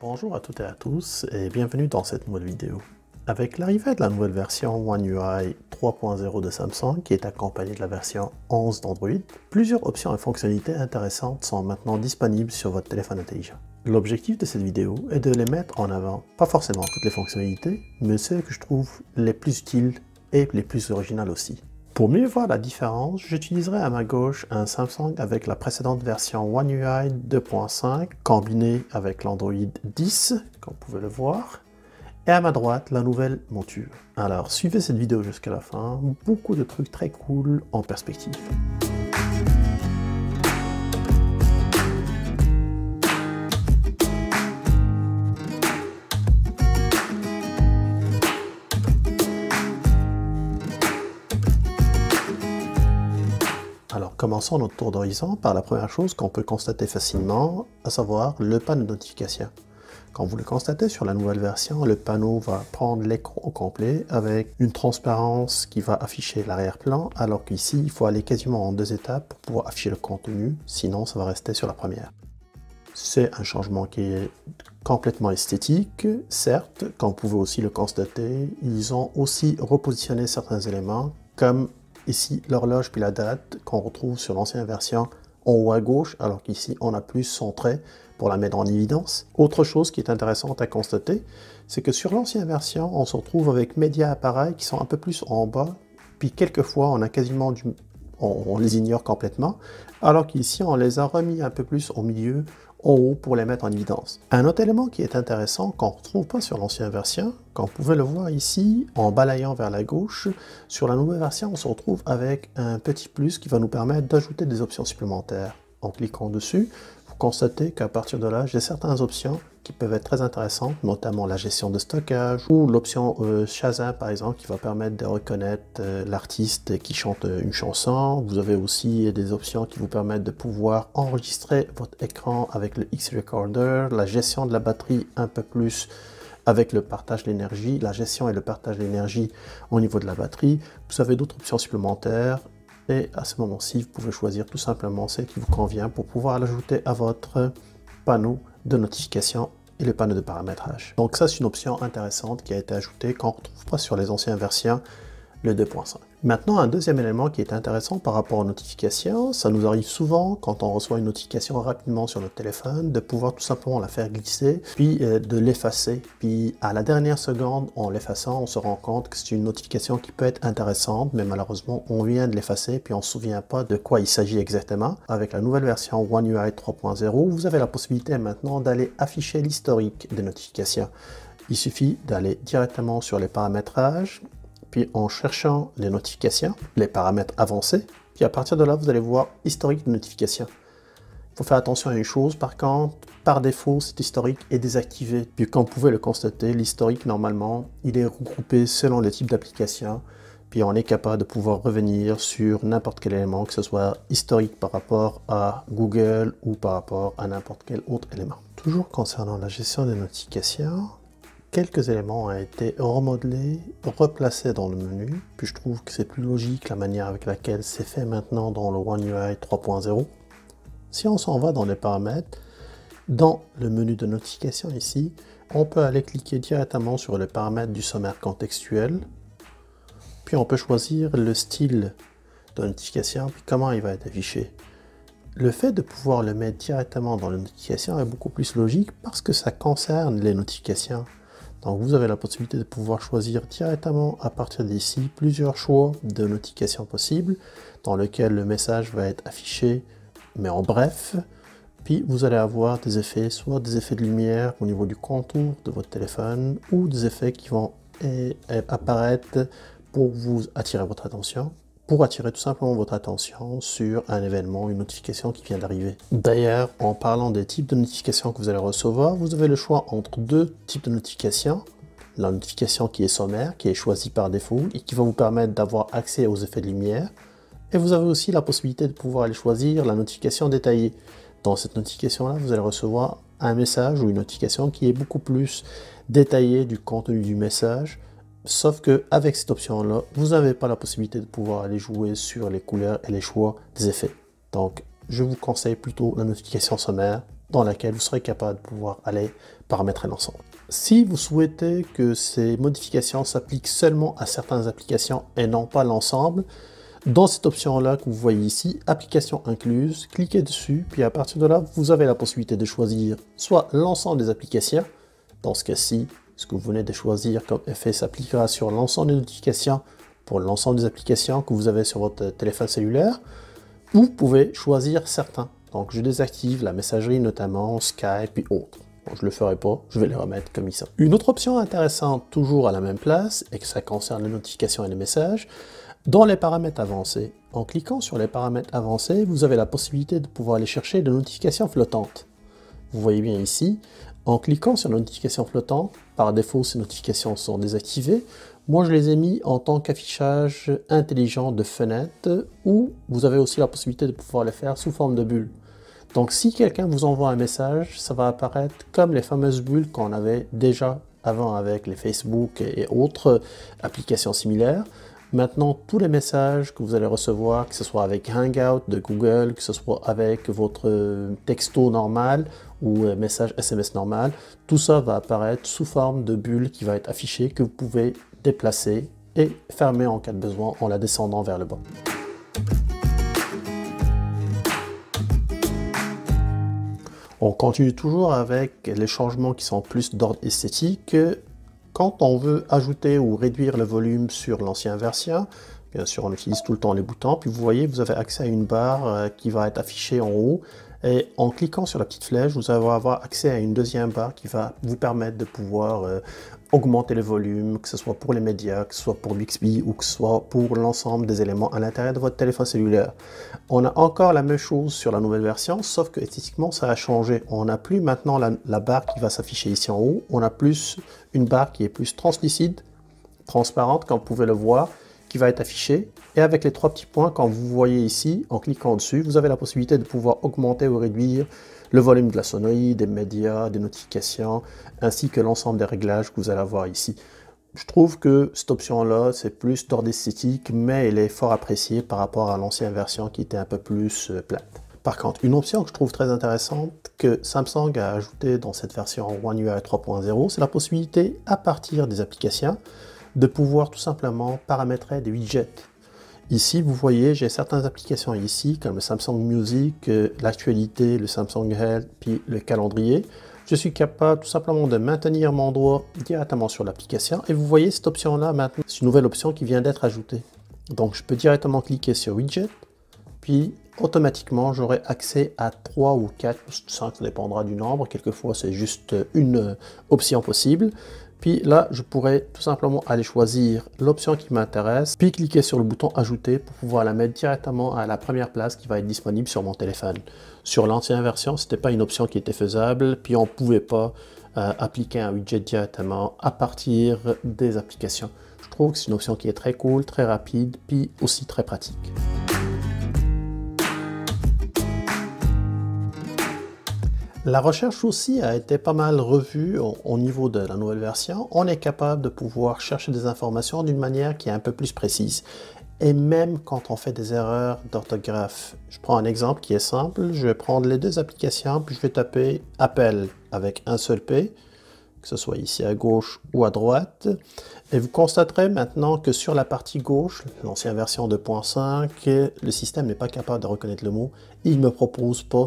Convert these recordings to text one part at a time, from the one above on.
Bonjour à toutes et à tous et bienvenue dans cette nouvelle vidéo. Avec l'arrivée de la nouvelle version One UI 3.0 de Samsung qui est accompagnée de la version 11 d'Android, plusieurs options et fonctionnalités intéressantes sont maintenant disponibles sur votre téléphone intelligent. L'objectif de cette vidéo est de les mettre en avant, pas forcément toutes les fonctionnalités, mais celles que je trouve les plus utiles et les plus originales aussi. Pour mieux voir la différence, j'utiliserai à ma gauche un Samsung avec la précédente version One UI 2.5 combiné avec l'Android 10, comme vous pouvez le voir, et à ma droite la nouvelle monture. Alors suivez cette vidéo jusqu'à la fin, beaucoup de trucs très cool en perspective. Alors commençons notre tour d'horizon par la première chose qu'on peut constater facilement, à savoir le panneau de notification. Quand vous le constatez sur la nouvelle version, le panneau va prendre l'écran au complet avec une transparence qui va afficher l'arrière-plan, alors qu'ici il faut aller quasiment en deux étapes pour pouvoir afficher le contenu, sinon ça va rester sur la première. C'est un changement qui est complètement esthétique, certes, comme vous pouvez aussi le constater, ils ont aussi repositionné certains éléments comme ici, l'horloge puis la date qu'on retrouve sur l'ancienne version en haut à gauche, alors qu'ici, on a plus centré pour la mettre en évidence. Autre chose qui est intéressante à constater, c'est que sur l'ancienne version, on se retrouve avec médias appareils qui sont un peu plus en bas, puis quelquefois, on a quasiment on les ignore complètement, alors qu'ici, on les a remis un peu plus au milieu, en haut pour les mettre en évidence. Un autre élément qui est intéressant, qu'on ne retrouve pas sur l'ancienne version, comme vous pouvez le voir ici, en balayant vers la gauche, sur la nouvelle version, on se retrouve avec un petit plus qui va nous permettre d'ajouter des options supplémentaires. En cliquant dessus, vous constatez qu'à partir de là, j'ai certaines options qui peuvent être très intéressantes, notamment la gestion de stockage ou l'option Shazam par exemple qui va permettre de reconnaître l'artiste qui chante une chanson. Vous avez aussi des options qui vous permettent de pouvoir enregistrer votre écran avec le X-Recorder, la gestion de la batterie un peu plus avec le partage d'énergie, la gestion et le partage d'énergie au niveau de la batterie. Vous avez d'autres options supplémentaires. Et à ce moment-ci, vous pouvez choisir tout simplement celle qui vous convient pour pouvoir l'ajouter à votre panneau de notification et le panneau de paramétrage. Donc ça, c'est une option intéressante qui a été ajoutée qu'on ne retrouve pas sur les anciennes versions, le 2.5. Maintenant, un deuxième élément qui est intéressant par rapport aux notifications, ça nous arrive souvent quand on reçoit une notification rapidement sur notre téléphone, de pouvoir tout simplement la faire glisser, puis de l'effacer. Puis à la dernière seconde, en l'effaçant, on se rend compte que c'est une notification qui peut être intéressante, mais malheureusement, on vient de l'effacer, puis on ne se souvient pas de quoi il s'agit exactement. Avec la nouvelle version One UI 3.0, vous avez la possibilité maintenant d'aller afficher l'historique des notifications. Il suffit d'aller directement sur les paramétrages, puis en cherchant les notifications, les paramètres avancés, puis à partir de là, vous allez voir historique de notifications. Il faut faire attention à une chose, par contre, par défaut, cet historique est désactivé. Puis comme vous pouvez le constater, l'historique, normalement, il est regroupé selon le type d'application, puis on est capable de pouvoir revenir sur n'importe quel élément, que ce soit historique par rapport à Google ou par rapport à n'importe quel autre élément. Toujours concernant la gestion des notifications, quelques éléments ont été remodelés, replacés dans le menu, puis je trouve que c'est plus logique la manière avec laquelle c'est fait maintenant dans le One UI 3.0. Si on s'en va dans les paramètres, dans le menu de notification ici, on peut aller cliquer directement sur les paramètres du sommaire contextuel, puis on peut choisir le style de notification, puis comment il va être affiché. Le fait de pouvoir le mettre directement dans la notification est beaucoup plus logique parce que ça concerne les notifications. Donc vous avez la possibilité de pouvoir choisir directement à partir d'ici plusieurs choix de notifications possibles dans lesquels le message va être affiché, mais en bref. Puis vous allez avoir des effets, soit des effets de lumière au niveau du contour de votre téléphone ou des effets qui vont apparaître pour vous attirer votre attention. Pour attirer tout simplement votre attention sur un événement, une notification qui vient d'arriver. D'ailleurs, en parlant des types de notifications que vous allez recevoir, vous avez le choix entre deux types de notifications. La notification qui est sommaire, qui est choisie par défaut et qui va vous permettre d'avoir accès aux effets de lumière. Et vous avez aussi la possibilité de pouvoir aller choisir la notification détaillée. Dans cette notification-là, vous allez recevoir un message ou une notification qui est beaucoup plus détaillée du contenu du message. Sauf qu'avec cette option-là, vous n'avez pas la possibilité de pouvoir aller jouer sur les couleurs et les choix des effets. Donc, je vous conseille plutôt la notification sommaire dans laquelle vous serez capable de pouvoir aller paramétrer l'ensemble. Si vous souhaitez que ces modifications s'appliquent seulement à certaines applications et non pas l'ensemble, dans cette option-là que vous voyez ici, applications incluses, cliquez dessus, puis à partir de là, vous avez la possibilité de choisir soit l'ensemble des applications. Dans ce cas-ci, ce que vous venez de choisir comme effet s'appliquera sur l'ensemble des notifications pour l'ensemble des applications que vous avez sur votre téléphone cellulaire. Vous pouvez choisir certains. Donc je désactive la messagerie, notamment Skype et autres. Bon, je ne le ferai pas, je vais les remettre comme ça. Une autre option intéressante, toujours à la même place, et que ça concerne les notifications et les messages, dans les paramètres avancés. En cliquant sur les paramètres avancés, vous avez la possibilité de pouvoir aller chercher des notifications flottantes. Vous voyez bien ici, en cliquant sur les notifications flottantes, par défaut ces notifications sont désactivées. Moi je les ai mis en tant qu'affichage intelligent de fenêtre, où vous avez aussi la possibilité de pouvoir les faire sous forme de bulles. Donc si quelqu'un vous envoie un message, ça va apparaître comme les fameuses bulles qu'on avait déjà avant avec les Facebook et autres applications similaires. Maintenant, tous les messages que vous allez recevoir, que ce soit avec Hangout de Google, que ce soit avec votre texto normal ou message SMS normal, tout ça va apparaître sous forme de bulle qui va être affichée, que vous pouvez déplacer et fermer en cas de besoin en la descendant vers le bas. On continue toujours avec les changements qui sont plus d'ordre esthétique. Quand on veut ajouter ou réduire le volume sur l'ancienne version, bien sûr on utilise tout le temps les boutons, puis vous voyez vous avez accès à une barre qui va être affichée en haut, et en cliquant sur la petite flèche, vous allez avoir accès à une deuxième barre qui va vous permettre de pouvoir augmenter le volume, que ce soit pour les médias, que ce soit pour Bixby ou que ce soit pour l'ensemble des éléments à l'intérieur de votre téléphone cellulaire. On a encore la même chose sur la nouvelle version, sauf que esthétiquement ça a changé. On n'a plus maintenant la barre qui va s'afficher ici en haut, on a plus une barre qui est plus translucide, transparente, comme vous pouvez le voir, qui va être affichée. Et avec les trois petits points, comme vous voyez ici, en cliquant dessus, vous avez la possibilité de pouvoir augmenter ou réduire le volume de la sonnerie, des médias, des notifications, ainsi que l'ensemble des réglages que vous allez avoir ici. Je trouve que cette option-là, c'est plus d'ordre esthétique, mais elle est fort appréciée par rapport à l'ancienne version qui était un peu plus plate. Par contre, une option que je trouve très intéressante que Samsung a ajoutée dans cette version One UI 3.0, c'est la possibilité, à partir des applications, de pouvoir tout simplement paramétrer des widgets. Ici, vous voyez, j'ai certaines applications ici, comme le Samsung Music, l'actualité, le Samsung Health, puis le calendrier. Je suis capable tout simplement de maintenir mon doigt directement sur l'application. Et vous voyez, cette option-là, maintenant, c'est une nouvelle option qui vient d'être ajoutée. Donc, je peux directement cliquer sur Widget, puis automatiquement, j'aurai accès à 3 ou 4, 5, ça dépendra du nombre. Quelquefois, c'est juste une option possible. Puis là, je pourrais tout simplement aller choisir l'option qui m'intéresse, puis cliquer sur le bouton Ajouter pour pouvoir la mettre directement à la première place qui va être disponible sur mon téléphone. Sur l'ancienne version, ce n'était pas une option qui était faisable, puis on ne pouvait pas appliquer un widget directement à partir des applications. Je trouve que c'est une option qui est très cool, très rapide, puis aussi très pratique. La recherche aussi a été pas mal revue au niveau de la nouvelle version. On est capable de pouvoir chercher des informations d'une manière qui est un peu plus précise. Et même quand on fait des erreurs d'orthographe. Je prends un exemple qui est simple. Je vais prendre les deux applications, puis je vais taper « Appel » avec un seul P, que ce soit ici à gauche ou à droite. Et vous constaterez maintenant que sur la partie gauche, l'ancienne version 2.5, le système n'est pas capable de reconnaître le mot. Il ne me propose pas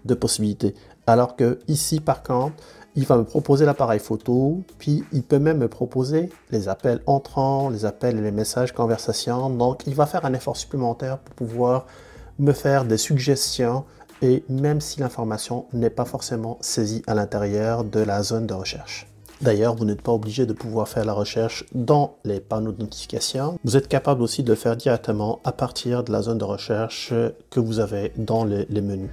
de possibilités. Alors que ici, par contre, il va me proposer l'appareil photo, puis il peut même me proposer les appels entrants, les appels et les messages conversation. Donc, il va faire un effort supplémentaire pour pouvoir me faire des suggestions, et même si l'information n'est pas forcément saisie à l'intérieur de la zone de recherche. D'ailleurs, vous n'êtes pas obligé de pouvoir faire la recherche dans les panneaux de notification. Vous êtes capable aussi de le faire directement à partir de la zone de recherche que vous avez dans les menus.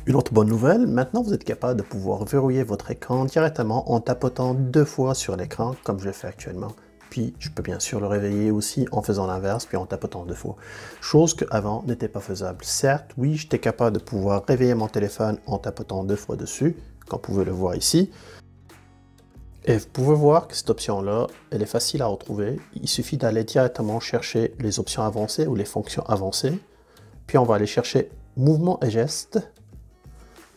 Une autre bonne nouvelle, maintenant vous êtes capable de pouvoir verrouiller votre écran directement en tapotant 2 fois sur l'écran, comme je le fais actuellement. Puis je peux bien sûr le réveiller aussi en faisant l'inverse, puis en tapotant 2 fois. Chose qu'avant n'était pas faisable. Certes, oui, j'étais capable de pouvoir réveiller mon téléphone en tapotant 2 fois dessus, comme vous pouvez le voir ici. Et vous pouvez voir que cette option-là, elle est facile à retrouver. Il suffit d'aller directement chercher les options avancées ou les fonctions avancées. puis on va aller chercher mouvement et geste.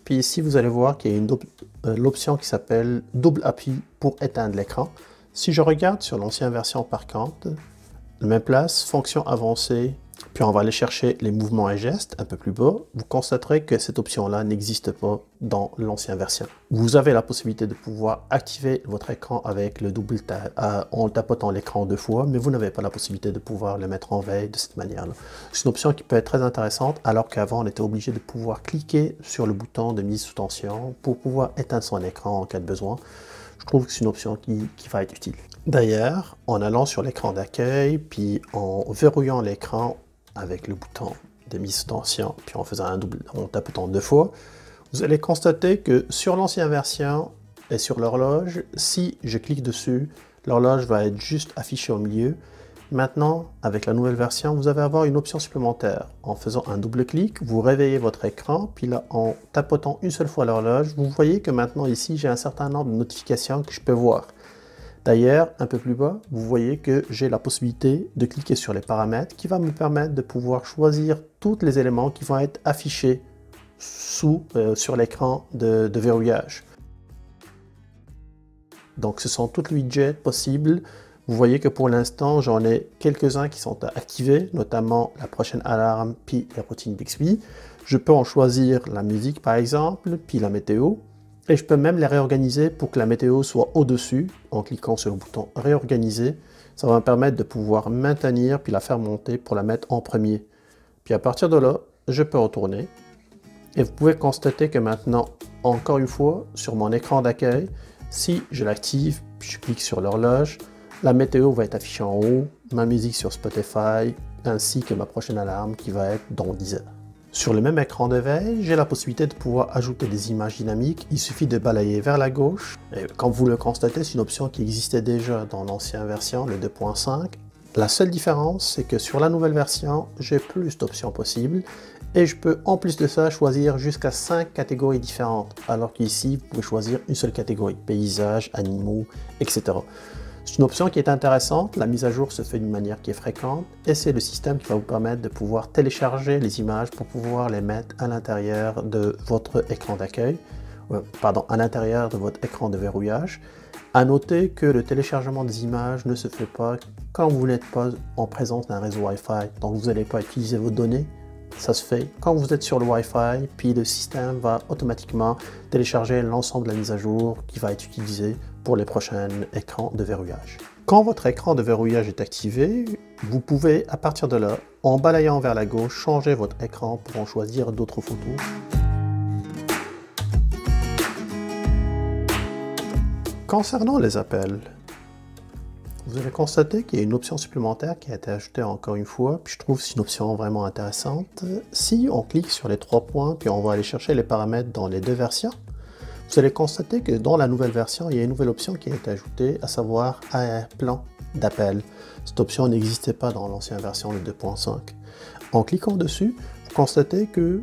Puis ici, vous allez voir qu'il y a l'option qui s'appelle double appui pour éteindre l'écran. Si je regarde sur l'ancienne version par contre, la même place, fonction avancée, puis on va aller chercher les mouvements et gestes un peu plus bas. Vous constaterez que cette option-là n'existe pas dans l'ancienne version. Vous avez la possibilité de pouvoir activer votre écran avec le double en tapotant l'écran 2 fois, mais vous n'avez pas la possibilité de pouvoir le mettre en veille de cette manière-là. C'est une option qui peut être très intéressante, alors qu'avant on était obligé de pouvoir cliquer sur le bouton de mise sous tension pour pouvoir éteindre son écran en cas de besoin. Je trouve que c'est une option qui va être utile. D'ailleurs, en allant sur l'écran d'accueil, puis en verrouillant l'écran avec le bouton de mise sous tension, puis en tapotant 2 fois, vous allez constater que sur l'ancienne version et sur l'horloge, si je clique dessus, l'horloge va être juste affichée au milieu. Maintenant, avec la nouvelle version, vous allez avoir une option supplémentaire. En faisant un double clic, vous réveillez votre écran, puis là, en tapotant une seule fois l'horloge, vous voyez que maintenant ici, j'ai un certain nombre de notifications que je peux voir. D'ailleurs, un peu plus bas, vous voyez que j'ai la possibilité de cliquer sur les paramètres qui va me permettre de pouvoir choisir tous les éléments qui vont être affichés sur l'écran de verrouillage. Donc ce sont tous les widgets possibles. Vous voyez que pour l'instant, j'en ai quelques-uns qui sont à activer, notamment la prochaine alarme, puis les routines Bixby. Je peux en choisir la musique par exemple, puis la météo. Et je peux même les réorganiser pour que la météo soit au-dessus, en cliquant sur le bouton réorganiser. Ça va me permettre de pouvoir maintenir, puis la faire monter pour la mettre en premier. Puis à partir de là, je peux retourner. Et vous pouvez constater que maintenant, encore une fois, sur mon écran d'accueil, si je l'active, puis je clique sur l'horloge, la météo va être affichée en haut, ma musique sur Spotify, ainsi que ma prochaine alarme qui va être dans 10 heures. Sur le même écran de veille, j'ai la possibilité de pouvoir ajouter des images dynamiques. Il suffit de balayer vers la gauche. Et comme vous le constatez, c'est une option qui existait déjà dans l'ancienne version, le 2.5. La seule différence, c'est que sur la nouvelle version, j'ai plus d'options possibles. Et je peux en plus de ça choisir jusqu'à 5 catégories différentes. Alors qu'ici, vous pouvez choisir une seule catégorie, paysages, animaux, etc. C'est une option qui est intéressante, la mise à jour se fait d'une manière qui est fréquente et c'est le système qui va vous permettre de pouvoir télécharger les images pour pouvoir les mettre à l'intérieur de votre écran d'accueil, à l'intérieur de votre écran de verrouillage. À noter que le téléchargement des images ne se fait pas quand vous n'êtes pas en présence d'un réseau Wi-Fi, donc vous n'allez pas utiliser vos données. Ça se fait quand vous êtes sur le Wi-Fi, puis le système va automatiquement télécharger l'ensemble de la mise à jour qui va être utilisée pour les prochains écrans de verrouillage. Quand votre écran de verrouillage est activé, vous pouvez, à partir de là, en balayant vers la gauche, changer votre écran pour en choisir d'autres photos. Concernant les appels, vous allez constater qu'il y a une option supplémentaire qui a été ajoutée encore une fois, puis je trouve que c'est une option vraiment intéressante. Si on clique sur les 3 points, puis on va aller chercher les paramètres dans les 2 versions, vous allez constater que dans la nouvelle version, il y a une nouvelle option qui a été ajoutée, à savoir plan d'appel. Cette option n'existait pas dans l'ancienne version de 2.5. En cliquant dessus, vous constatez que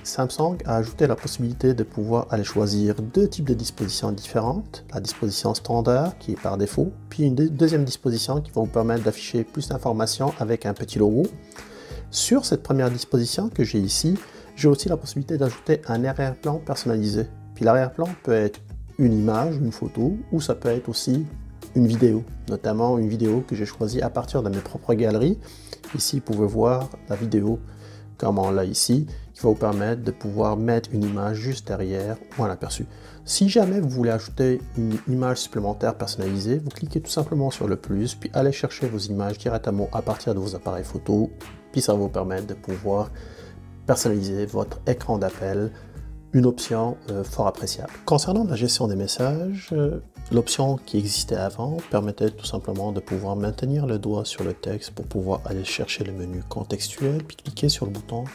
Samsung a ajouté la possibilité de pouvoir aller choisir 2 types de dispositions différentes. La disposition standard qui est par défaut, puis une deuxième disposition qui va vous permettre d'afficher plus d'informations avec un petit logo. Sur cette première disposition que j'ai ici, j'ai aussi la possibilité d'ajouter un arrière-plan personnalisé. Puis l'arrière-plan peut être une image, une photo, ou ça peut être aussi une vidéo, notamment une vidéo que j'ai choisie à partir de mes propres galeries. Ici, vous pouvez voir la vidéo comme on l'a ici, qui va vous permettre de pouvoir mettre une image juste derrière ou un aperçu. Si jamais vous voulez ajouter une image supplémentaire personnalisée, vous cliquez tout simplement sur le plus, puis allez chercher vos images directement à partir de vos appareils photo, puis ça va vous permettre de pouvoir personnaliser votre écran d'appel, une option fort appréciable. Concernant la gestion des messages, l'option qui existait avant permettait tout simplement de pouvoir maintenir le doigt sur le texte pour pouvoir aller chercher le menu contextuel, puis cliquer sur le bouton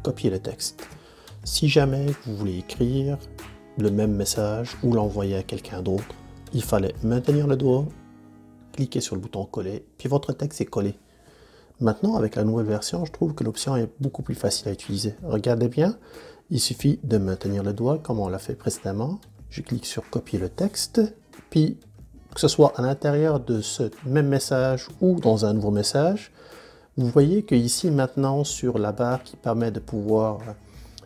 copier le texte. Si jamais vous voulez écrire le même message ou l'envoyer à quelqu'un d'autre, il fallait maintenir le doigt, cliquer sur le bouton coller, puis votre texte est collé. Maintenant, avec la nouvelle version, je trouve que l'option est beaucoup plus facile à utiliser. Regardez bien, il suffit de maintenir le doigt comme on l'a fait précédemment. Je clique sur copier le texte, puis que ce soit à l'intérieur de ce même message ou dans un nouveau message, Vous voyez que ici maintenant sur la barre qui permet de pouvoir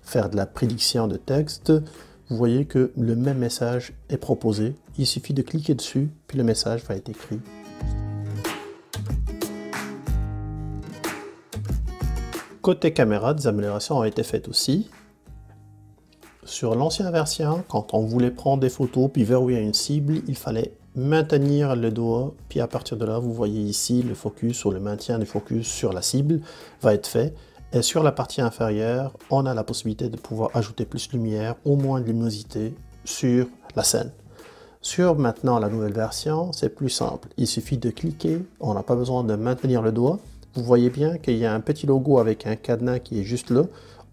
faire de la prédiction de texte, vous voyez que le même message est proposé. Il suffit de cliquer dessus, puis le message va être écrit. Côté caméra, des améliorations ont été faites aussi. Sur l'ancienne version, quand on voulait prendre des photos puis verrouiller une cible, il fallait maintenir le doigt, puis à partir de là, vous voyez ici le focus ou le maintien du focus sur la cible va être fait. Et sur la partie inférieure, on a la possibilité de pouvoir ajouter plus de lumière, au moins de luminosité sur la scène. Sur maintenant la nouvelle version, c'est plus simple. Il suffit de cliquer, on n'a pas besoin de maintenir le doigt. Vous voyez bien qu'il y a un petit logo avec un cadenas qui est juste là.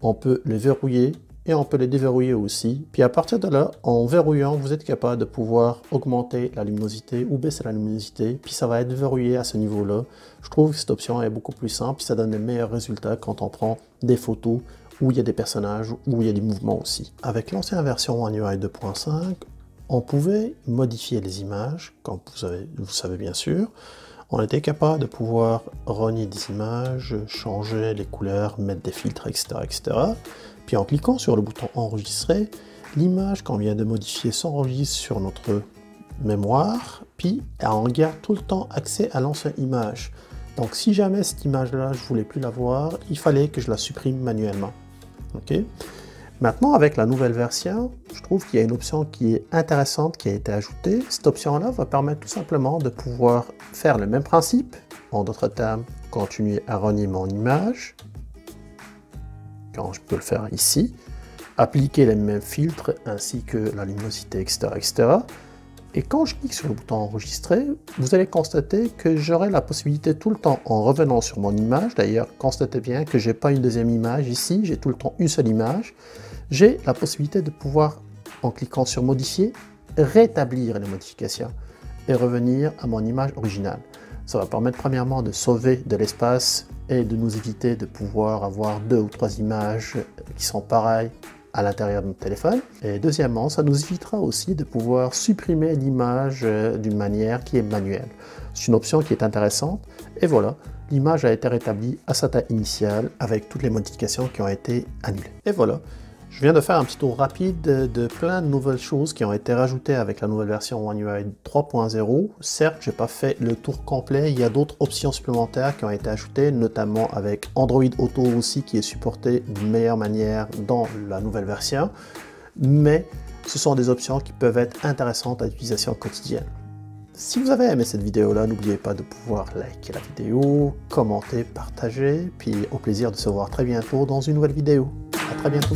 On peut le verrouiller et on peut le déverrouiller aussi. Puis à partir de là, en verrouillant, vous êtes capable de pouvoir augmenter la luminosité ou baisser la luminosité. Puis ça va être verrouillé à ce niveau-là. Je trouve que cette option est beaucoup plus simple. Puis ça donne de meilleurs résultats quand on prend des photos où il y a des personnages, où il y a du mouvement aussi. Avec l'ancienne version One UI 2.5, on pouvait modifier les images, comme vous savez bien sûr. On était capable de pouvoir renier des images, changer les couleurs, mettre des filtres, etc., etc. Puis en cliquant sur le bouton enregistrer, l'image qu'on vient de modifier s'enregistre sur notre mémoire, puis on garde tout le temps accès à l'ancienne image. Donc si jamais cette image-là, je ne voulais plus la voir, il fallait que je la supprime manuellement. Okay? Maintenant, avec la nouvelle version, je trouve qu'il y a une option qui est intéressante qui a été ajoutée. Cette option-là va permettre tout simplement de pouvoir faire le même principe. En d'autres termes, continuer à renier mon image, quand je peux le faire ici, appliquer les mêmes filtres ainsi que la luminosité, etc., etc. Et quand je clique sur le bouton enregistrer, vous allez constater que j'aurai la possibilité tout le temps, en revenant sur mon image, d'ailleurs constatez bien que je n'ai pas une deuxième image ici, j'ai tout le temps une seule image, j'ai la possibilité de pouvoir, en cliquant sur modifier, rétablir les modifications et revenir à mon image originale. Ça va permettre premièrement de sauver de l'espace et de nous éviter de pouvoir avoir 2 ou 3 images qui sont pareilles à l'intérieur de notre téléphone. Et deuxièmement, ça nous évitera aussi de pouvoir supprimer l'image d'une manière qui est manuelle. C'est une option qui est intéressante. Et voilà, l'image a été rétablie à sa taille initiale avec toutes les modifications qui ont été annulées. Et voilà, je viens de faire un petit tour rapide de plein de nouvelles choses qui ont été rajoutées avec la nouvelle version One UI 3.0. Certes, je n'ai pas fait le tour complet, il y a d'autres options supplémentaires qui ont été ajoutées, notamment avec Android Auto aussi qui est supporté d'une meilleure manière dans la nouvelle version. Mais ce sont des options qui peuvent être intéressantes à l'utilisation quotidienne. Si vous avez aimé cette vidéo-là, n'oubliez pas de pouvoir liker la vidéo, commenter, partager, puis au plaisir de se voir très bientôt dans une nouvelle vidéo. À très bientôt.